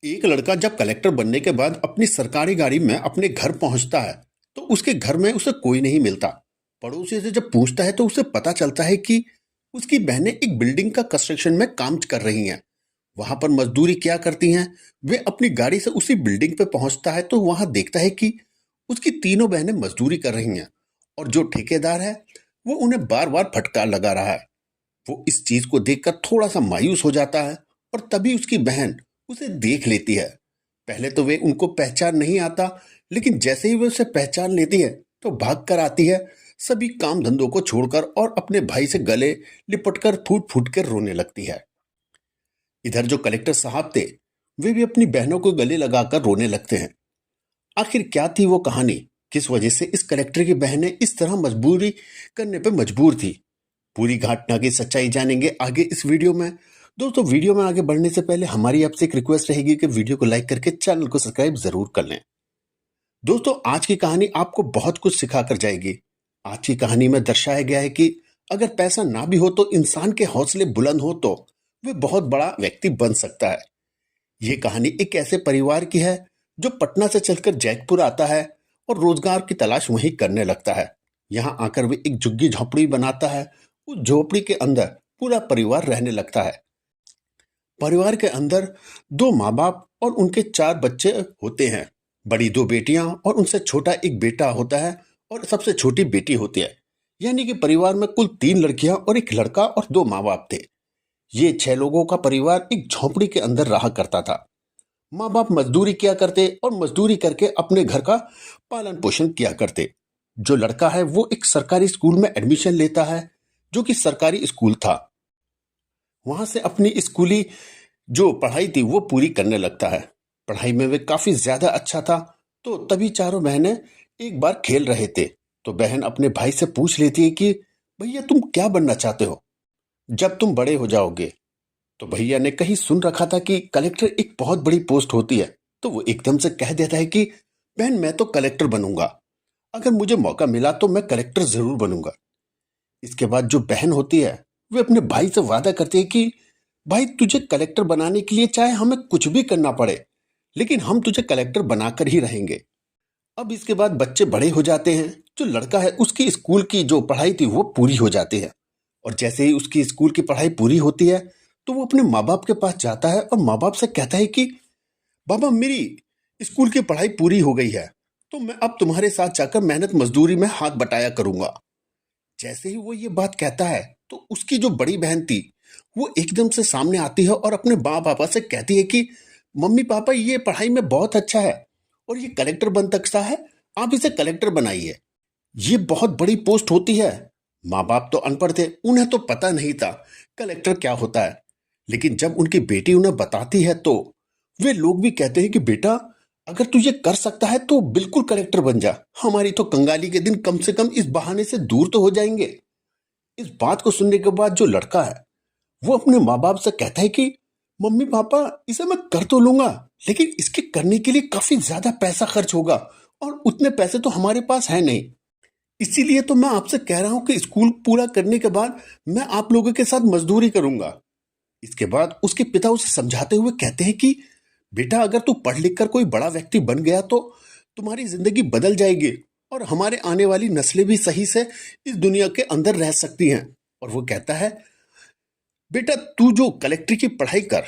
एक लड़का जब कलेक्टर बनने के बाद अपनी सरकारी गाड़ी में अपने घर पहुंचता है तो उसके घर में उसे कोई नहीं मिलता। पड़ोसी से जब पूछता है तो उसे पता चलता है कि उसकी बहनें एक बिल्डिंग का कंस्ट्रक्शन में काम कर रही हैं। वहां पर मजदूरी क्या करती हैं। वे अपनी गाड़ी से उसी बिल्डिंग पे पहुंचता है तो वहां देखता है कि उसकी तीनों बहनें मजदूरी कर रही हैं और जो ठेकेदार है वो उन्हें बार बार फटकार लगा रहा है। वो इस चीज को देखकर थोड़ा सा मायूस हो जाता है और तभी उसकी बहन उसे देख लेती है। पहले तो वे उनको पहचान नहीं आता, लेकिन जैसे ही वे उसे पहचान लेती है तो भाग कर आती है, सभी काम धंधों को छोड़कर, और अपने भाई से गले लिपटकर फूट फूट कर रोने लगती है। इधर जो कलेक्टर साहब थे वे भी अपनी बहनों को गले लगाकर रोने लगते हैं। आखिर क्या थी वो कहानी, किस वजह से इस कलेक्टर की बहनें इस तरह मजबूरी करने पर मजबूर थी? पूरी घटना की सच्चाई जानेंगे आगे इस वीडियो में। दोस्तों, वीडियो में आगे बढ़ने से पहले हमारी आपसे एक रिक्वेस्ट रहेगी कि वीडियो को लाइक करके चैनल को सब्सक्राइब जरूर कर लें। दोस्तों, आज की कहानी आपको बहुत कुछ सिखा कर जाएगी। आज की कहानी में दर्शाया गया है कि अगर पैसा ना भी हो तो इंसान के हौसले बुलंद हो तो वे बहुत बड़ा व्यक्ति बन सकता है। ये कहानी एक ऐसे परिवार की है जो पटना से चलकर जयपुर आता है और रोजगार की तलाश वहीं करने लगता है। यहाँ आकर वे एक झुग्गी झोपड़ी बनाता है। उस झोपड़ी के अंदर पूरा परिवार रहने लगता है। परिवार के अंदर दो माँ बाप और उनके चार बच्चे होते हैं। बड़ी दो बेटियां और उनसे छोटा एक बेटा होता है और सबसे छोटी बेटी होती है। यानी कि परिवार में कुल तीन लड़कियां और एक लड़का और दो माँ बाप थे। ये 6 लोगों का परिवार एक झोपड़ी के अंदर रहा करता था। माँ बाप मजदूरी किया करते और मजदूरी करके अपने घर का पालन पोषण किया करते। जो लड़का है वो एक सरकारी स्कूल में एडमिशन लेता है, जो कि सरकारी स्कूल था। वहां से अपनी स्कूली जो पढ़ाई थी वो पूरी करने लगता है। पढ़ाई में वे काफी ज्यादा अच्छा था। तो तभी चारों बहनें एक बार खेल रहे थे तो बहन अपने भाई से पूछ लेती है कि भैया, तुम क्या बनना चाहते हो जब तुम बड़े हो जाओगे? तो भैया ने कहीं सुन रखा था कि कलेक्टर एक बहुत बड़ी पोस्ट होती है, तो वो एकदम से कह देता है कि बहन, मैं तो कलेक्टर बनूंगा। अगर मुझे मौका मिला तो मैं कलेक्टर जरूर बनूंगा। इसके बाद जो बहन होती है वे अपने भाई से वादा करती है कि भाई, तुझे कलेक्टर बनाने के लिए चाहे हमें कुछ भी करना पड़े, लेकिन हम तुझे कलेक्टर बनाकर ही रहेंगे। अब इसके बाद बच्चे बड़े हो जाते हैं। जो लड़का है उसकी स्कूल की जो पढ़ाई थी वो पूरी हो जाती है, और जैसे ही उसकी स्कूल की पढ़ाई पूरी होती है तो वो अपने माँ बाप के पास जाता है और माँ बाप से कहता है कि बाबा, मेरी स्कूल की पढ़ाई पूरी हो गई है, तो मैं अब तुम्हारे साथ जाकर मेहनत मजदूरी में हाथ बटाया करूंगा। जैसे ही वो ये बात कहता है तो उसकी जो बड़ी बहन थी वो एकदम से सामने आती है और अपने माँ पापा से कहती है कि मम्मी पापा, ये पढ़ाई में बहुत अच्छा है और ये कलेक्टर बन सकता है, आप इसे कलेक्टर बनाइए। ये बहुत बड़ी पोस्ट होती है। माँ बाप तो अनपढ़ थे, उन्हें तो पता नहीं था कलेक्टर क्या होता है। लेकिन जब उनकी बेटी उन्हें बताती है तो वे लोग भी कहते हैं कि बेटा, अगर तू ये कर सकता है तो बिल्कुल कलेक्टर बन जा। हमारी तो कंगाली के दिन कम से कम इस बहाने से दूर तो हो जाएंगे। इस बात को सुनने के बाद जो लड़का है वो अपने माँ बाप से कहता है कि मम्मी पापा, इसे मैं कर तो लूंगा, लेकिन इसके करने के लिए काफी ज्यादा पैसा खर्च होगा और उतने पैसे तो हमारे पास है नहीं। इसीलिए तो मैं आपसे कह रहा हूं कि स्कूल पूरा करने के बाद मैं आप लोगों के साथ मजदूरी करूंगा। इसके बाद उसके पिता उसे समझाते हुए कहते हैं कि बेटा, अगर तू पढ़ लिख कर कोई बड़ा व्यक्ति बन गया तो तुम्हारी जिंदगी बदल जाएगी और हमारे आने वाली नस्लें भी सही से इस दुनिया के अंदर रह सकती हैं। और वो कहता है, बेटा, तू जो कलेक्टर की पढ़ाई कर,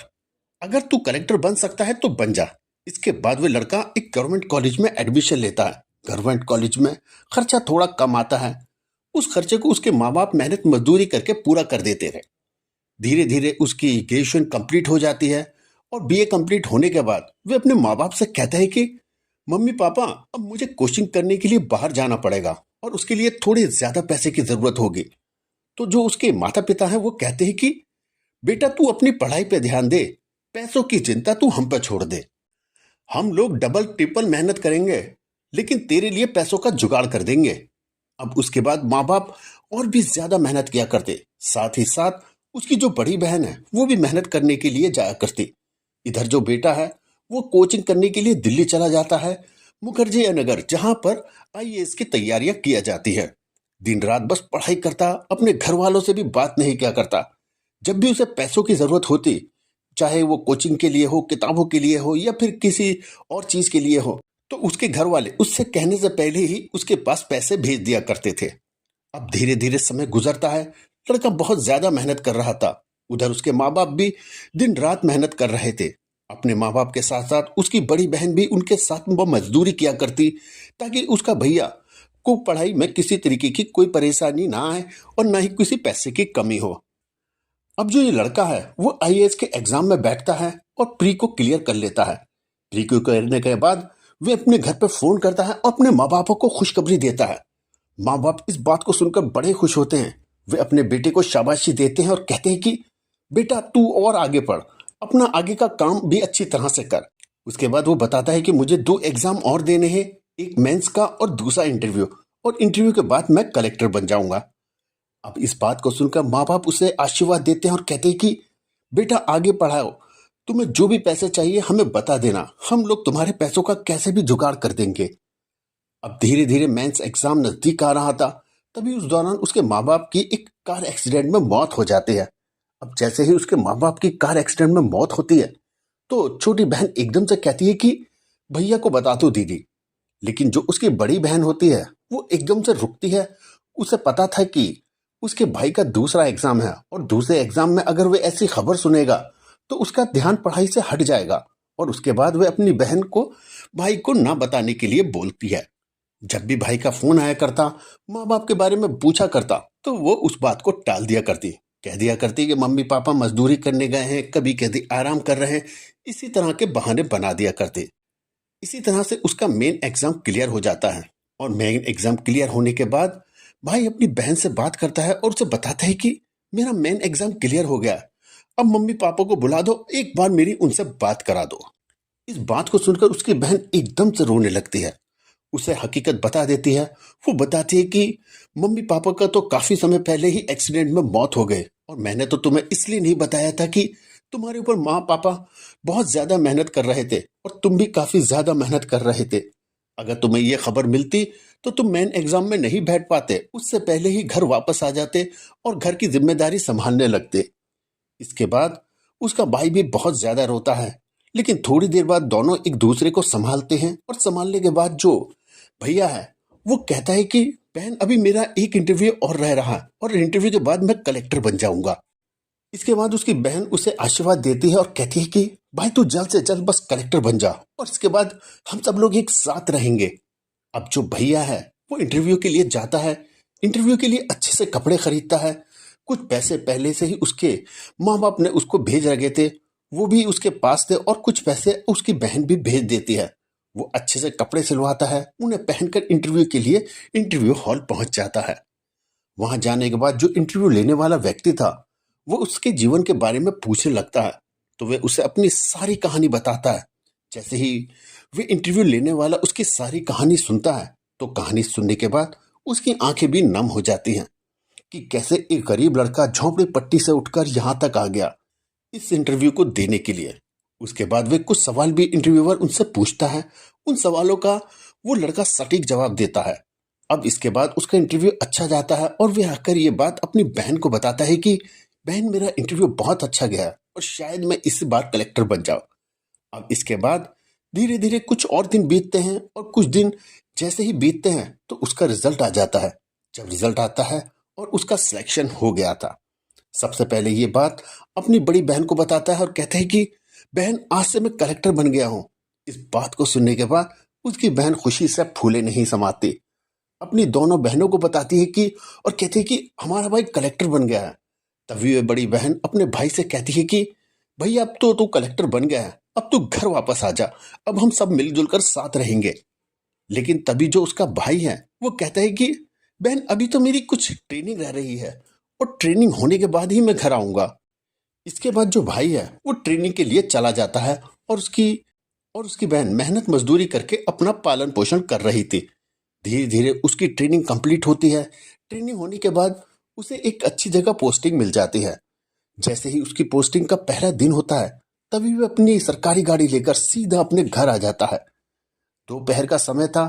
अगर तू कलेक्टर बन सकता है तो बन जा। इसके बाद वे लड़का एक गवर्नमेंट कॉलेज में एडमिशन लेता है। गवर्नमेंट कॉलेज में खर्चा थोड़ा कम आता है। उस खर्चे को उसके माँ बाप मेहनत मजदूरी करके पूरा कर देते रहे। धीरे धीरे उसकी ग्रेजुएशन कंप्लीट हो जाती है और बीए कंप्लीट होने के बाद वे अपने माँ बाप से कहते हैं कि मम्मी पापा, अब मुझे कोचिंग करने के लिए बाहर जाना पड़ेगा और उसके लिए थोड़े ज्यादा पैसे की जरूरत होगी। तो जो उसके माता पिता हैं वो कहते हैं कि बेटा, तू अपनी पढ़ाई पे ध्यान दे, पैसों की चिंता तू हम पे छोड़ दे। हम लोग डबल ट्रिपल मेहनत करेंगे, लेकिन तेरे लिए पैसों का जुगाड़ कर देंगे। अब उसके बाद माँ बाप और भी ज्यादा मेहनत किया करते। साथ ही साथ उसकी जो बड़ी बहन है वो भी मेहनत करने के लिए जाया करती। इधर जो बेटा है वो कोचिंग करने के लिए दिल्ली चला जाता है, मुखर्जी नगर, जहां पर आईएएस की तैयारियां किया जाती है। दिन रात बस पढ़ाई करता, अपने घर वालों से भी बात नहीं किया करता। जब भी उसे पैसों की जरूरत होती चाहे वो कोचिंग के लिए हो, किताबों के लिए हो या फिर किसी और चीज के लिए हो, तो उसके घर वाले उससे कहने से पहले ही उसके पास पैसे भेज दिया करते थे। अब धीरे धीरे समय गुजरता है। लड़का बहुत ज्यादा मेहनत कर रहा था। उधर उसके माँ बाप भी दिन रात मेहनत कर रहे थे। अपने माँ बाप के साथ साथ उसकी बड़ी बहन भी उनके साथ वो मजदूरी किया करती, ताकि उसका भैया को पढ़ाई में किसी तरीके की कोई परेशानी ना आए और ना ही किसी पैसे की कमी हो। अब जो ये लड़का है वो आईएएस के एग्जाम में बैठता है और प्री को क्लियर कर लेता है। प्री को करने के बाद वे अपने घर पे फोन करता है और अपने माँ बापों को खुशखबरी देता है। माँ बाप इस बात को सुनकर बड़े खुश होते हैं। वे अपने बेटे को शाबाशी देते हैं और कहते हैं कि बेटा तू और आगे पढ़, अपना आगे का काम भी अच्छी तरह से कर। उसके बाद वो बताता है कि मुझे 2 एग्जाम और देने हैं, एक मेंस का और दूसरा इंटरव्यू, और इंटरव्यू के बाद मैं कलेक्टर बन जाऊंगा। अब इस बात को सुनकर माँ बाप उसे आशीर्वाद देते हैं और कहते हैं कि बेटा आगे पढ़ाओ, तुम्हें जो भी पैसे चाहिए हमें बता देना, हम लोग तुम्हारे पैसों का कैसे भी जुगाड़ कर देंगे। अब धीरे धीरे मेंस एग्जाम नजदीक आ रहा था। तभी उस दौरान उसके माँ बाप की एक कार एक्सीडेंट में मौत हो जाती है। अब जैसे ही उसके माँ बाप की कार एक्सीडेंट में मौत होती है, तो छोटी बहन एकदम से कहती है कि भैया को बता दो दीदी। लेकिन जो उसकी बड़ी बहन होती है वो एकदम से रुकती है। उसे पता था कि उसके भाई का दूसरा एग्जाम है और दूसरे एग्जाम में अगर वे ऐसी खबर सुनेगा तो उसका ध्यान पढ़ाई से हट जाएगा, और उसके बाद वे अपनी बहन को भाई को ना बताने के लिए बोलती है। जब भी भाई का फोन आया करता, माँ बाप के बारे में पूछा करता, तो वो उस बात को टाल दिया करती। कह दिया करती कि मम्मी पापा मजदूरी करने गए हैं, कभी कहती आराम कर रहे हैं। इसी तरह के बहाने बना दिया करते। इसी तरह से उसका मेन एग्जाम क्लियर हो जाता है। और मेन एग्जाम क्लियर होने के बाद भाई अपनी बहन से बात करता है और उसे बताता है कि मेरा मेन एग्जाम क्लियर हो गया, अब मम्मी पापा को बुला दो, एक बार मेरी उनसे बात करा दो। इस बात को सुनकर उसकी बहन एकदम से रोने लगती है। उसे हकीकत बता देती है। वो बताती है कि मम्मी पापा का तो काफी समय पहले ही एक्सीडेंट में मौत हो गए, और मैंने तो तुम्हें इसलिए नहीं बताया था कि तुम्हारे ऊपर माँ पापा बहुत ज्यादा मेहनत कर रहे थे और तुम भी काफी ज्यादा मेहनत कर रहे थे। अगर तुम्हें यह खबर मिलती तो तुम मेन एग्जाम में नहीं बैठ पाते, उससे पहले ही घर वापस आ जाते और घर की जिम्मेदारी संभालने लगते। इसके बाद उसका भाई भी बहुत ज्यादा रोता है। लेकिन थोड़ी देर बाद दोनों एक दूसरे को संभालते हैं, और संभालने के बाद जो भैया है वो कहता है कि बहन अभी मेरा एक इंटरव्यू और रह रहा है, और इंटरव्यू के बाद मैं कलेक्टर बन जाऊंगा। इसके बाद उसकी बहन उसे आशीर्वाद देती है और कहती है कि भाई तू जल्द से जल्द बस कलेक्टर बन जा, और इसके बाद हम सब लोग एक साथ रहेंगे। अब जो भैया है वो इंटरव्यू के लिए जाता है। इंटरव्यू के लिए अच्छे से कपड़े खरीदता है। कुछ पैसे पहले से ही उसके माँ बाप ने उसको भेज रखे थे, वो भी उसके पास थे, और कुछ पैसे उसकी बहन भी भेज देती है। वो अच्छे से कपड़े सिलवाता है, उन्हें पहनकर इंटरव्यू के लिए इंटरव्यू हॉल पहुंच जाता है। वहां जाने के बाद जो इंटरव्यू लेने वाला व्यक्ति था वो उसके जीवन के बारे में पूछने लगता है, तो वे उसे अपनी सारी कहानी बताता है। जैसे ही वे इंटरव्यू लेने वाला उसकी सारी कहानी सुनता है, तो कहानी सुनने के बाद उसकी आंखें भी नम हो जाती हैं कि कैसे एक गरीब लड़का झोंपड़ी पट्टी से उठकर यहाँ तक आ गया इस इंटरव्यू को देने के लिए। उसके बाद वे कुछ सवाल भी इंटरव्यूअर उनसे पूछता है। उन सवालों का वो लड़का सटीक जवाब देता है। अब इसके बाद उसका इंटरव्यू अच्छा जाता है, और वे आकर ये बात अपनी बहन को बताता है कि बहन मेरा इंटरव्यू बहुत अच्छा गया है और शायद मैं इस बार कलेक्टर बन जाऊं। अब इसके बाद धीरे धीरे कुछ और दिन बीतते हैं, और कुछ दिन जैसे ही बीतते हैं तो उसका रिजल्ट आ जाता है। जब रिजल्ट आता है और उसका सिलेक्शन हो गया था, सबसे पहले ये बात अपनी बड़ी बहन को बताता है और कहता है कि बहन आज से मैं कलेक्टर बन गया हूँ। इस बात को सुनने के बाद उसकी बहन खुशी से फूले नहीं समाती। अपनी दोनों बहनों को बताती है कि और कहती है कि हमारा भाई कलेक्टर बन गया है। तभी वे बड़ी बहन अपने भाई से कहती है कि भैया अब तो तू कलेक्टर बन गया है, अब तू घर वापस आ जा, अब हम सब मिलजुल कर साथ रहेंगे। लेकिन तभी जो उसका भाई है वो कहता है कि बहन अभी तो मेरी कुछ ट्रेनिंग रह रही है, और ट्रेनिंग होने के बाद ही मैं घर आऊंगा। इसके बाद जो भाई है वो ट्रेनिंग के लिए चला जाता है, और उसकी बहन मेहनत मजदूरी करके अपना पालन पोषण कर रही थी। धीरे धीरे उसकी ट्रेनिंग कंप्लीट होती है। ट्रेनिंग होने के बाद उसे एक अच्छी जगह पोस्टिंग मिल जाती है। जैसे ही उसकी पोस्टिंग का पहला दिन होता है, तभी वह अपनी सरकारी गाड़ी लेकर सीधा अपने घर आ जाता है। दोपहर का समय था।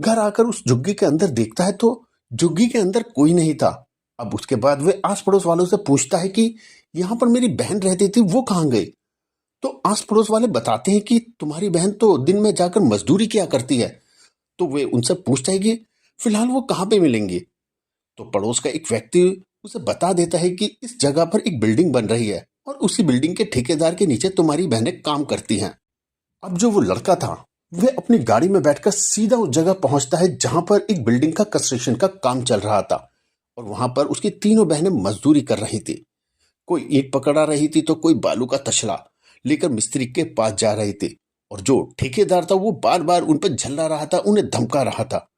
घर आकर उस झुग्गी के अंदर देखता है तो झुग्गी के अंदर कोई नहीं था। अब उसके बाद वे आस पड़ोस वालों से पूछता है कि यहाँ पर मेरी बहन रहती थी, वो कहाँ गई। तो आस पड़ोस वाले बताते हैं कि तुम्हारी बहन तो दिन में जाकर मजदूरी किया करती है। तो वे उनसे पूछता है कि फिलहाल वो कहाँ पे मिलेंगी। तो पड़ोस का एक व्यक्ति उसे बता देता है कि इस जगह पर एक बिल्डिंग बन रही है और उसी बिल्डिंग के ठेकेदार के नीचे तुम्हारी बहनें काम करती हैं। अब जो वो लड़का था वह अपनी गाड़ी में बैठकर सीधा उस जगह पहुंचता है जहां पर एक बिल्डिंग का कंस्ट्रक्शन का काम चल रहा था। और वहां पर उसकी तीनों बहनें मजदूरी कर रही थी। कोई ईंट पकड़ा रही थी तो कोई बालू का तसला लेकर मिस्त्री के पास जा रही थी। और जो ठेकेदार था वो बार बार उन पर झल्ला रहा था, उन्हें धमका रहा था।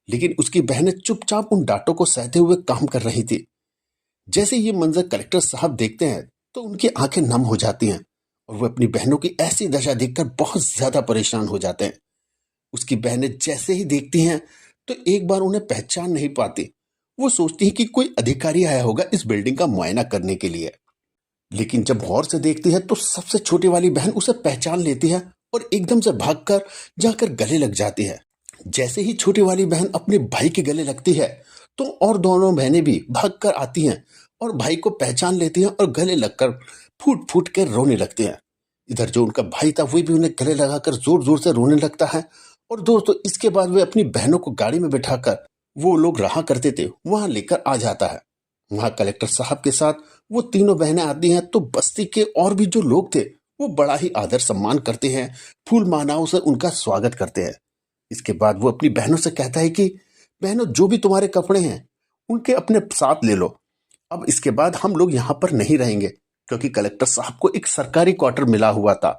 लेकिन उसकी बहनें चुपचाप उन डांटों को सहते हुए काम कर रही थी। जैसे ये मंजर कलेक्टर साहब देखते हैं तो उनकी आंखें नम हो जाती हैं और वो अपनी बहनों की ऐसी दशा देखकर बहुत ज्यादा परेशान हो जाते हैं। उसकी बहनें जैसे ही देखती हैं तो एक बार उन्हें पहचान नहीं पाती। वो सोचती हैं कि कोई अधिकारी आया होगा इस बिल्डिंग का मुआयना करने के लिए। लेकिन जब गौर से देखती है तो सबसे छोटी वाली बहन उसे पहचान लेती है और एकदम से भागकर जाकर गले लग जाती है। जैसे ही छोटी वाली बहन अपने भाई के गले लगती है तो और दोनों बहनें भी भागकर आती हैं और भाई को पहचान लेती हैं और गले लगकर फूट फूट कर रोने लगती हैं। इधर जो उनका भाई था वही भी उन्हें गले लगाकर जोर जोर से रोने लगता है। और दोस्तों इसके बाद वे अपनी बहनों को गाड़ी में बिठाकर वो लोग रहा करते थे वहां लेकर आ जाता है। वहां कलेक्टर साहब के साथ वो तीनों बहनें आती हैं तो बस्ती के और भी जो लोग थे वो बड़ा ही आदर सम्मान करते हैं, फूल मालाओं से उनका स्वागत करते हैं। इसके बाद वो अपनी बहनों से कहता है कि बहनों जो भी तुम्हारे कपड़े हैं उनके अपने साथ ले लो। अब इसके बाद हम लोग यहाँ पर नहीं रहेंगे क्योंकि कलेक्टर साहब को एक सरकारी क्वार्टर मिला हुआ था।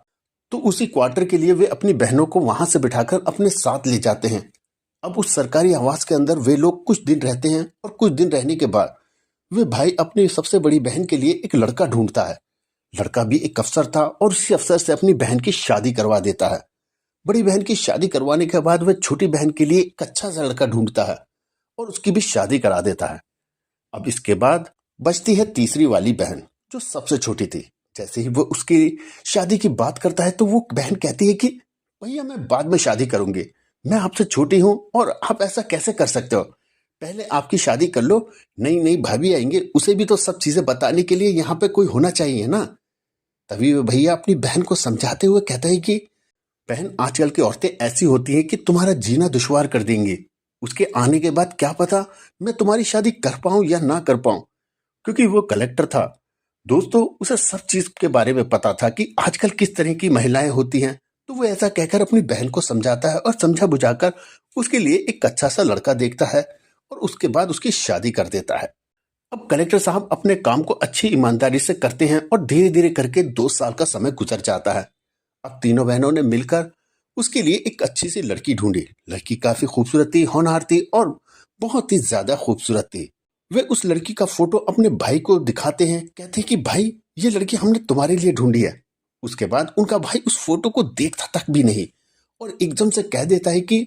तो उसी क्वार्टर के लिए वे अपनी बहनों को वहां से बिठाकर अपने साथ ले जाते हैं। अब उस सरकारी आवास के अंदर वे लोग कुछ दिन रहते हैं और कुछ दिन रहने के बाद वे भाई अपनी सबसे बड़ी बहन के लिए एक लड़का ढूंढता है। लड़का भी एक अफसर था और उसी अफसर से अपनी बहन की शादी करवा देता है। बड़ी बहन की शादी करवाने के बाद वह छोटी बहन के लिए एक अच्छा सा लड़का ढूंढता है और उसकी भी शादी करा देता है। अब इसके बाद बचती है तीसरी वाली बहन जो सबसे छोटी थी। जैसे ही वो उसकी शादी की बात करता है तो वो बहन कहती है कि भैया मैं बाद में शादी करूंगी, मैं आपसे छोटी हूं और आप ऐसा कैसे कर सकते हो, पहले आपकी शादी कर लो, नई नई भाभी आएंगे उसे भी तो सब चीजें बताने के लिए यहाँ पे कोई होना चाहिए ना। तभी वो भैया अपनी बहन को समझाते हुए कहता है कि बहन आजकल की औरतें ऐसी होती हैं कि तुम्हारा जीना दुश्वार कर देंगी। उसके आने के बाद क्या पता मैं तुम्हारी शादी कर पाऊं या ना कर पाऊं। क्योंकि वो कलेक्टर था दोस्तों, उसे सब चीज के बारे में पता था कि आजकल किस तरह की महिलाएं होती हैं। तो वो ऐसा कहकर अपनी बहन को समझाता है और समझा बुझाकर उसके लिए एक अच्छा सा लड़का देखता है और उसके बाद उसकी शादी कर देता है। अब कलेक्टर साहब अपने काम को अच्छी ईमानदारी से करते हैं और धीरे धीरे करके 2 साल का समय गुजर जाता है। अब तीनों बहनों ने मिलकर उसके लिए एक अच्छी सी लड़की ढूंढी। लड़की काफी खूबसूरत थी, होनहार थी और बहुत ही ज्यादा खूबसूरत थी। वे उस लड़की का फोटो अपने भाई को दिखाते हैं, कहते हैं कि भाई ये लड़की हमने तुम्हारे लिए ढूंढी है। उसके बाद उनका भाई उस फोटो को देखता तक भी नहीं और एकदम से कह देता है कि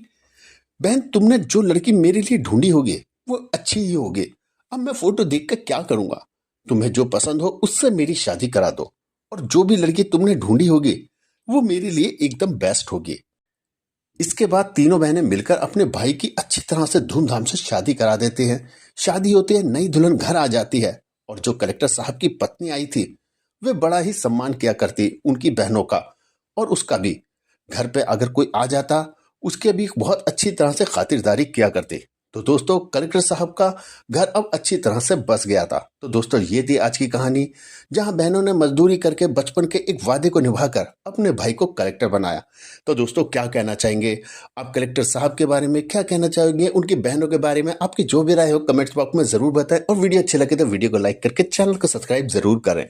बहन तुमने जो लड़की मेरे लिए ढूंढी होगी वो अच्छी ही होगी। अब मैं फोटो देखकर क्या करूंगा, तुम्हें जो पसंद हो उससे मेरी शादी करा दो और जो भी लड़की तुमने ढूंढी होगी वो मेरे लिए एकदम बेस्ट होगी। इसके बाद तीनों बहनें मिलकर अपने भाई की अच्छी तरह से धूमधाम से शादी करा देते हैं। शादी होती है, नई दुल्हन घर आ जाती है और जो कलेक्टर साहब की पत्नी आई थी वे बड़ा ही सम्मान किया करती उनकी बहनों का और उसका भी। घर पे अगर कोई आ जाता उसके भी बहुत अच्छी तरह से खातिरदारी किया करती। तो दोस्तों कलेक्टर साहब का घर अब अच्छी तरह से बस गया था। तो दोस्तों ये थी आज की कहानी जहां बहनों ने मजदूरी करके बचपन के एक वादे को निभाकर अपने भाई को कलेक्टर बनाया। तो दोस्तों क्या कहना चाहेंगे आप कलेक्टर साहब के बारे में, क्या कहना चाहेंगे उनकी बहनों के बारे में? आपकी जो भी राय हो कमेंट्स बॉक्स में जरूर बताएं और वीडियो अच्छी लगे तो वीडियो को लाइक करके चैनल को सब्सक्राइब जरूर करें।